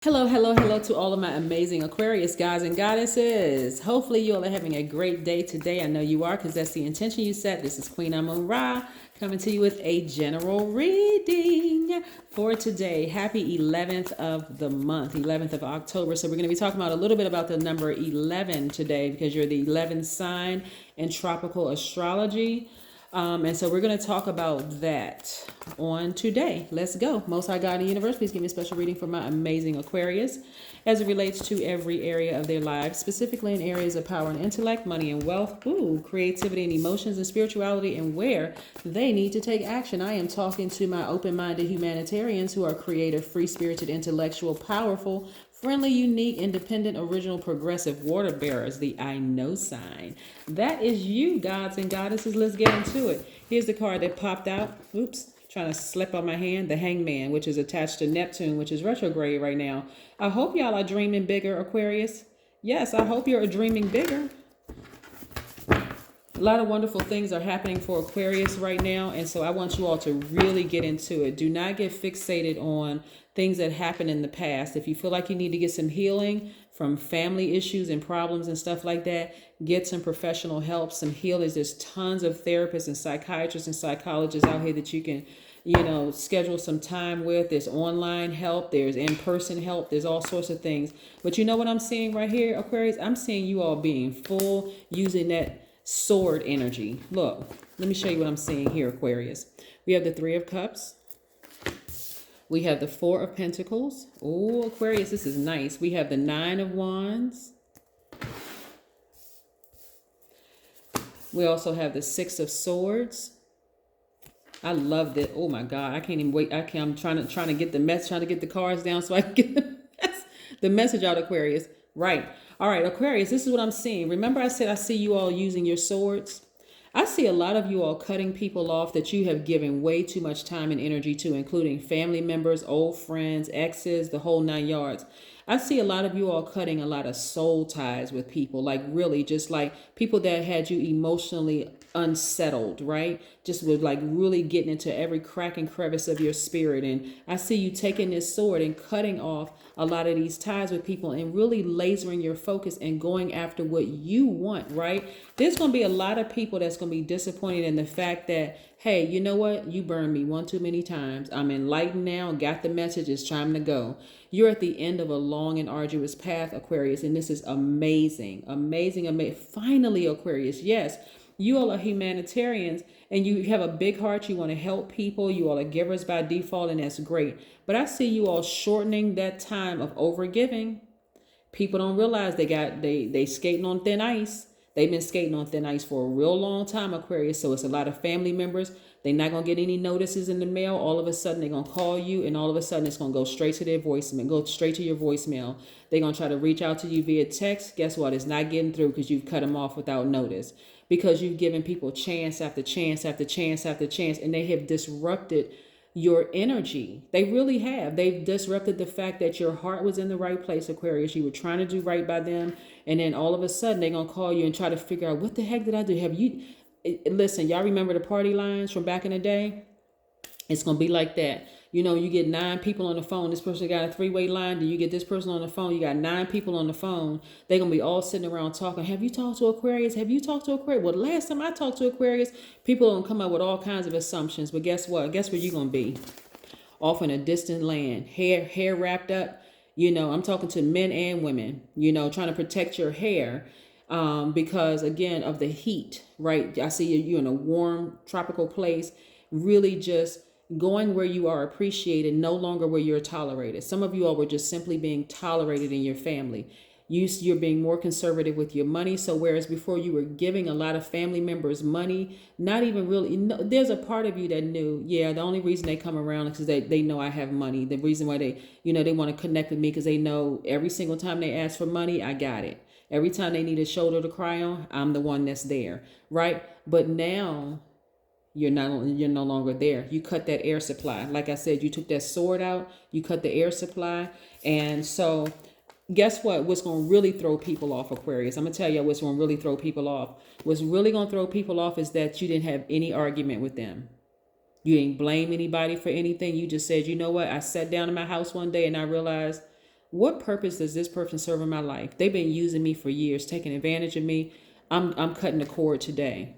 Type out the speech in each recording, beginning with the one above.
Hello, hello, hello to all of my amazing Aquarius guys and goddesses. Hopefully, you all are having a great day today. I know you are because that's the intention you set. This is Queen Amun Ra coming to you with a general reading for today. Happy 11th of the month, 11th of October. So, we're going to be talking about a little bit about the number 11 today because you're the 11th sign in tropical astrology. And so we're going to talk about that on today. Let's go. Most High God in the universe, please give me a special reading for my amazing Aquarius as it relates to every area of their lives, specifically in areas of power and intellect, money and wealth, creativity and emotions and spirituality, and where they need to take action. I am talking to my open-minded humanitarians who are creative, free-spirited, intellectual, powerful, friendly, unique, independent, original, progressive water bearers, the I know sign. That is you, gods and goddesses. Let's get into it. Here's the card that popped out. Oops, trying to slip on my hand. The Hangman, which is attached to Neptune, which is retrograde right now. I hope y'all are dreaming bigger, Aquarius. Yes, I hope you're dreaming bigger. A lot of wonderful things are happening for Aquarius right now. And so I want you all to really get into it. Do not get fixated on things that happened in the past. If you feel like you need to get some healing from family issues and problems and stuff like that, get some professional help, some healers. There's tons of therapists and psychiatrists and psychologists out here that you can schedule some time with. There's online help, there's in-person help, there's all sorts of things. But you know what I'm seeing right here, Aquarius? I'm seeing you all being full, using that sword energy. Look, let me show you what I'm seeing here, Aquarius. We have the Three of Cups. We have the Four of Pentacles. Oh, Aquarius, this is nice. We have the Nine of Wands. We also have the Six of Swords. I love that. Oh my God, I can't even wait. I'm trying to get the mess, trying to get the cards down so I can get the message out, Aquarius. Right. All right, Aquarius, this is what I'm seeing. Remember I said I see you all using your swords? I see a lot of you all cutting people off that you have given way too much time and energy to, including family members, old friends, exes, the whole nine yards. I see a lot of you all cutting a lot of soul ties with people, like really just like people that had you emotionally unsettled, right? Just with like really getting into every crack and crevice of your spirit. And I see you taking this sword and cutting off a lot of these ties with people and really lasering your focus and going after what you want, right? There's going to be a lot of people that's going to be disappointed in the fact that, hey, you know what? You burned me one too many times. I'm enlightened now, got the message. It's time to go. You're at the end of a long and arduous path, Aquarius, and this is amazing, amazing, amazing. Finally, Aquarius, yes, you all are humanitarians and you have a big heart. You want to help people. You all are givers by default, and that's great. But I see you all shortening that time of overgiving. People don't realize they skating on thin ice. They've been skating on thin ice for a real long time, Aquarius. So it's a lot of family members. They're not going to get any notices in the mail. All of a sudden, they're going to call you, and all of a sudden, it's going to go straight to their voicemail, go straight to your voicemail. They're going to try to reach out to you via text. Guess what? It's not getting through because you've cut them off without notice. Because you've given people chance after chance after chance after chance, and they have disrupted your energy. They really have. They've disrupted the fact that your heart was in the right place, Aquarius. You were trying to do right by them, and then all of a sudden they're going to call you and try to figure out, what the heck did I do? Have you listen, y'all remember the party lines from back in the day? It's going to be like that. You get 9 people on the phone. This person got a 3-way line. Then you get this person on the phone. You got 9 people on the phone. They're going to be all sitting around talking. Have you talked to Aquarius? Have you talked to Aquarius? Well, the last time I talked to Aquarius, people are going to come up with all kinds of assumptions. But guess what? Guess where you're going to be? Off in a distant land. Hair wrapped up. I'm talking to men and women, trying to protect your hair. Because, again, of the heat, right? I see you in a warm tropical place, really just going where you are appreciated, no longer where you're tolerated. Some of you all were just simply being tolerated in your family. You're being more conservative with your money. So whereas before you were giving a lot of family members money, not even really, there's a part of you that knew, yeah, the only reason they come around is because they know I have money. The reason why they want to connect with me because they know every single time they ask for money, I got it. Every time they need a shoulder to cry on, I'm the one that's there, right? But now you're no longer there. You cut that air supply. Like I said, you took that sword out, you cut the air supply. And so guess what? What's going to really throw people off, Aquarius? I'm going to tell you what's going to really throw people off. What's really going to throw people off is that you didn't have any argument with them. You didn't blame anybody for anything. You just said, you know what? I sat down in my house one day and I realized what purpose does this person serve in my life? They've been using me for years, taking advantage of me. I'm cutting the cord today.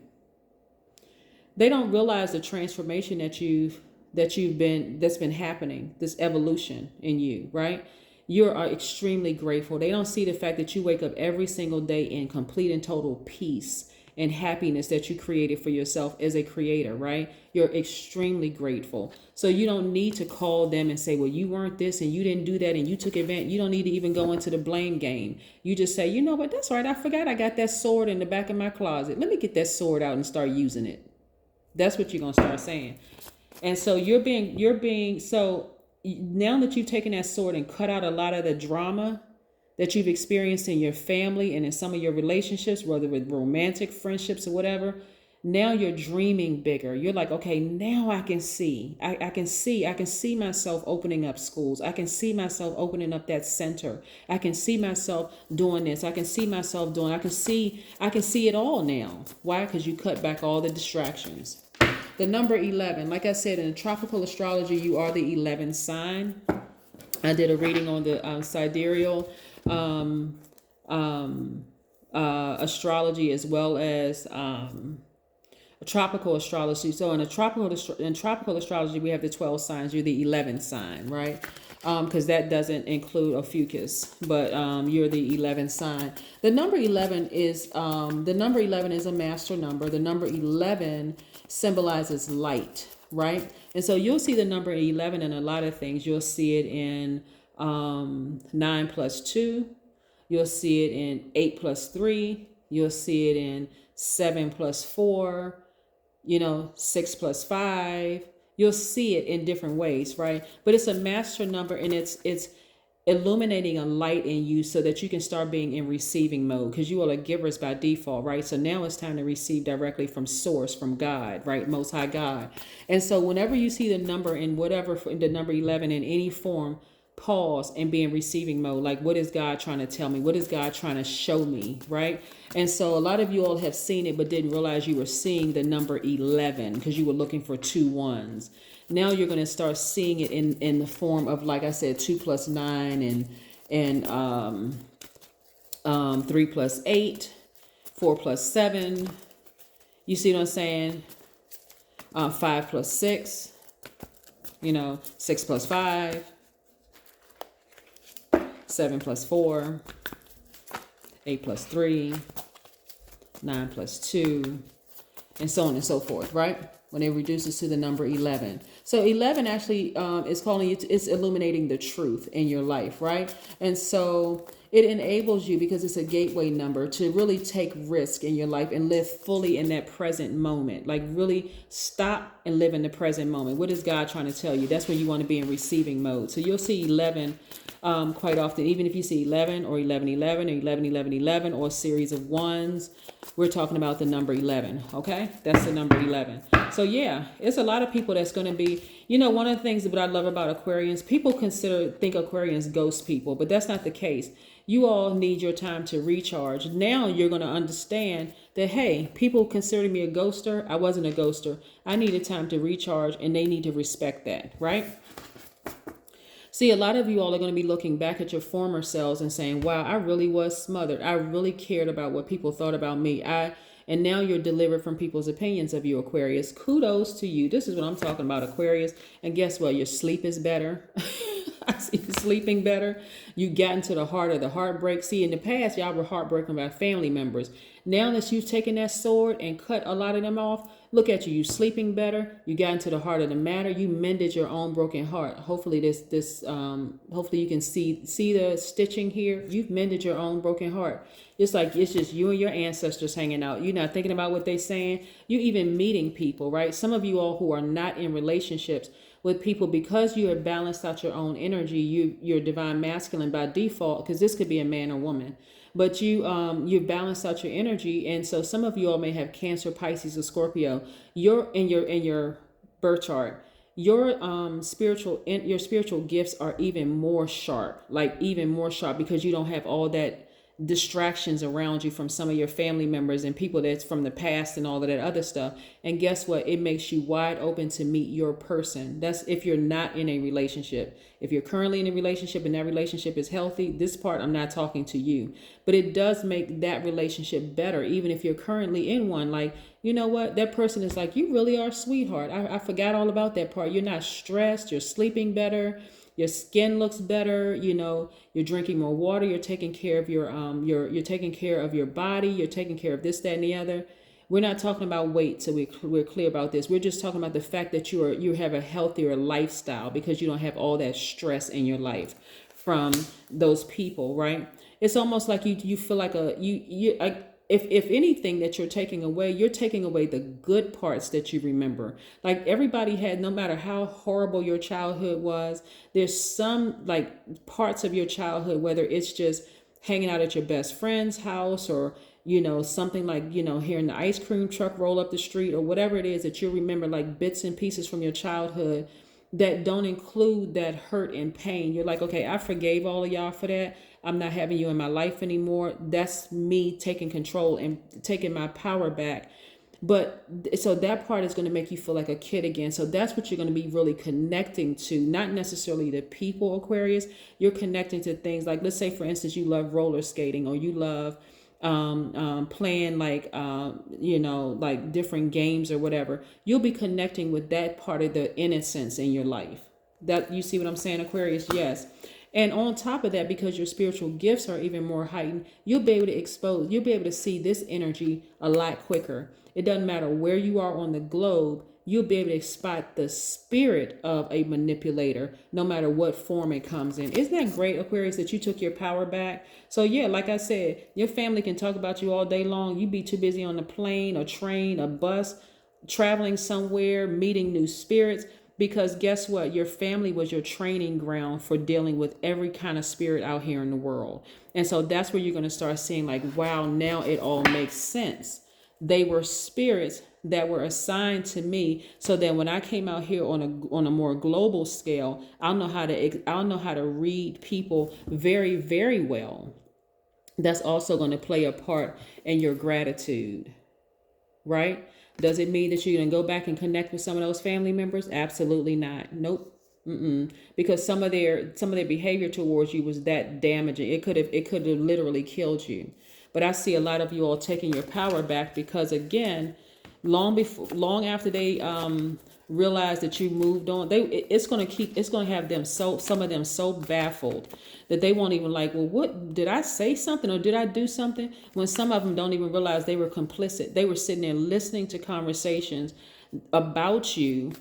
They don't realize the transformation that's been happening, this evolution in you, right? You are extremely grateful. They don't see the fact that you wake up every single day in complete and total peace and happiness that you created for yourself as a creator, right? You're extremely grateful. So you don't need to call them and say, well, you weren't this and you didn't do that and you took advantage. You don't need to even go into the blame game. You just say, you know what, that's right. I forgot I got that sword in the back of my closet. Let me get that sword out and start using it. That's what you're going to start saying. And so so now that you've taken that sword and cut out a lot of the drama that you've experienced in your family and in some of your relationships, whether with romantic friendships or whatever, now you're dreaming bigger. You're like, okay, now I can see. I can see myself opening up schools. I can see myself opening up that center. I can see myself doing this. I can see myself doing, I can see it all now. Why? Because you cut back all the distractions. The number 11, like I said, in tropical astrology, you are the 11th sign. I did a reading on the sidereal astrology as well as tropical astrology. So in tropical astrology, we have the 12 signs. You're the 11th sign, right? Because that doesn't include Ophiuchus, but you're the 11th sign. The number 11 is a master number. The number 11 symbolizes light, right? And so you'll see the number 11 in a lot of things. You'll see it in 9 plus 2. You'll see it in 8 plus 3. You'll see it in 7 plus 4. 6 plus 5. You'll see it in different ways, right? But it's a master number, and it's illuminating a light in you so that you can start being in receiving mode, because you all are givers by default, right? So now it's time to receive directly from source, from God, right? Most High God. And so whenever you see the number in the number 11 in any form, pause and be in receiving mode. Like, what is God trying to tell me? What is God trying to show me, right? And so a lot of you all have seen it but didn't realize you were seeing the number 11 because you were looking for 2 1s. Now you're going to start seeing it in the form of, like I said, 2 plus 9 and 3 plus 8, 4 plus 7. You see what I'm saying? 5 plus 6, 6 plus 5. 7 plus 4, 8 plus 3, 9 plus 2, and so on and so forth, right? When it reduces to the number 11. So 11 actually is calling you, it's illuminating the truth in your life, right? And so it enables you, because it's a gateway number, to really take risk in your life and live fully in that present moment. Like, really stop and live in the present moment. What is God trying to tell you? That's when you want to be in receiving mode. So you'll see 11 quite often. Even if you see 11 or 11, 11 or 11, 11, 11 or a series of ones, we're talking about the number 11. Okay, that's the number 11. So yeah, it's a lot of people that's going to be, one of the things that I love about Aquarians, people think Aquarians ghost people, but that's not the case. You all need your time to recharge. Now you're going to understand that, hey, people consider me a ghoster. I wasn't a ghoster. I needed time to recharge, and they need to respect that, right? See, a lot of you all are going to be looking back at your former selves and saying, wow, I really was smothered. I really cared about what people thought about me. And now you're delivered from people's opinions of you, Aquarius. Kudos to you. This is what I'm talking about, Aquarius. And guess what? Your sleep is better. I see you sleeping better. You got into the heart of the heartbreak. See, in the past, y'all were heartbroken by family members. Now that you've taken that sword and cut a lot of them off, look at you. You sleeping better. You got into the heart of the matter. You mended your own broken heart. Hopefully hopefully you can see the stitching here. You've mended your own broken heart. It's like it's just you and your ancestors hanging out. You're not thinking about what they're saying. You even meeting people, right? Some of you all who are not in relationships with people, because you have balanced out your own energy, you're divine masculine by default, because this could be a man or woman. But you've balanced out your energy, and so some of you all may have Cancer, Pisces, or Scorpio. You're in your birth chart. Your spiritual gifts are even more sharp, because you don't have all that distractions around you from some of your family members and people that's from the past and all of that other stuff. And guess what? It makes you wide open to meet your person. That's if you're not in a relationship. If you're currently in a relationship and that relationship is healthy, this part I'm not talking to you. But it does make that relationship better, even if you're currently in one. Like, you know what? That person is like, you really are a sweetheart. I forgot all about that part. You're not stressed. You're sleeping better. Your skin looks better. You're drinking more water. You're taking care of you're taking care of your body. You're taking care of this, that, and the other. We're not talking about weight, so we're clear about this. We're just talking about the fact that you have a healthier lifestyle because you don't have all that stress in your life from those people, right? It's almost like you feel like if anything that you're taking away the good parts that you remember. Like everybody had, no matter how horrible your childhood was, there's some like parts of your childhood, whether it's just hanging out at your best friend's house or, something like, hearing the ice cream truck roll up the street or whatever it is that you remember, like bits and pieces from your childhood that don't include that hurt and pain. You're like, okay, I forgave all of y'all for that. I'm not having you in my life anymore. That's me taking control and taking my power back. But so that part is going to make you feel like a kid again. So that's what you're going to be really connecting to, not necessarily the people, Aquarius. You're connecting to things like, let's say, for instance, you love roller skating or you love playing like different games or whatever. You'll be connecting with that part of the innocence in your life. That, you see what I'm saying, Aquarius? Yes. And on top of that, because your spiritual gifts are even more heightened, you'll be able to see this energy a lot quicker. It doesn't matter where you are on the globe, you'll be able to spot the spirit of a manipulator, no matter what form it comes in. Isn't that great, Aquarius, that you took your power back? So yeah, like I said, your family can talk about you all day long. You be too busy on the plane, a train, a bus, traveling somewhere, meeting new spirits. Because guess what? Your family was your training ground for dealing with every kind of spirit out here in the world. And so that's where you're going to start seeing like, wow, now it all makes sense. They were spirits that were assigned to me so that when I came out here on a more global scale, I'll know how to read people very, very well. That's also going to play a part in your gratitude, right? Does it mean that you're going to go back and connect with some of those family members? Absolutely not. Nope. Because some of their behavior towards you was that damaging. It could have literally killed you. But I see a lot of you all taking your power back because, again, long after they realize that you moved on, it's going to have them some of them so baffled that they won't even like, well, what did I say something or did I do something? When some of them don't even realize they were complicit. They were sitting there listening to conversations about you,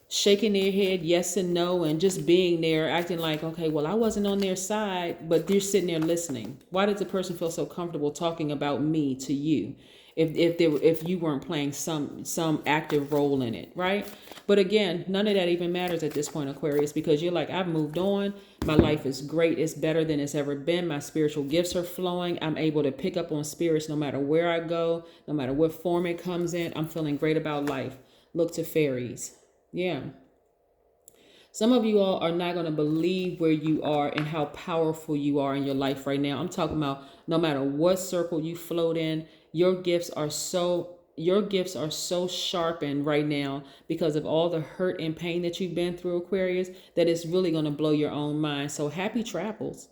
shaking their head yes and no, and just being there, acting like, okay, well, I wasn't on their side, but they're sitting there listening. Why did the person feel so comfortable talking about me to you if you weren't playing some active role in it, right? But again, none of that even matters at this point, Aquarius, because you're like, I've moved on. My life is great. It's better than it's ever been. My spiritual gifts are flowing. I'm able to pick up on spirits no matter where I go, no matter what form it comes in. I'm feeling great about life. Look to fairies. Yeah. Some of you all are not going to believe where you are and how powerful you are in your life right now. I'm talking about no matter what circle you float in, your gifts are so sharpened right now because of all the hurt and pain that you've been through, Aquarius, that it's really going to blow your own mind. So happy travels.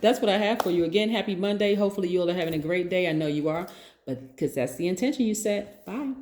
That's what I have for you. Again, happy Monday. Hopefully you all are having a great day. I know you are, but because that's the intention you set. Bye.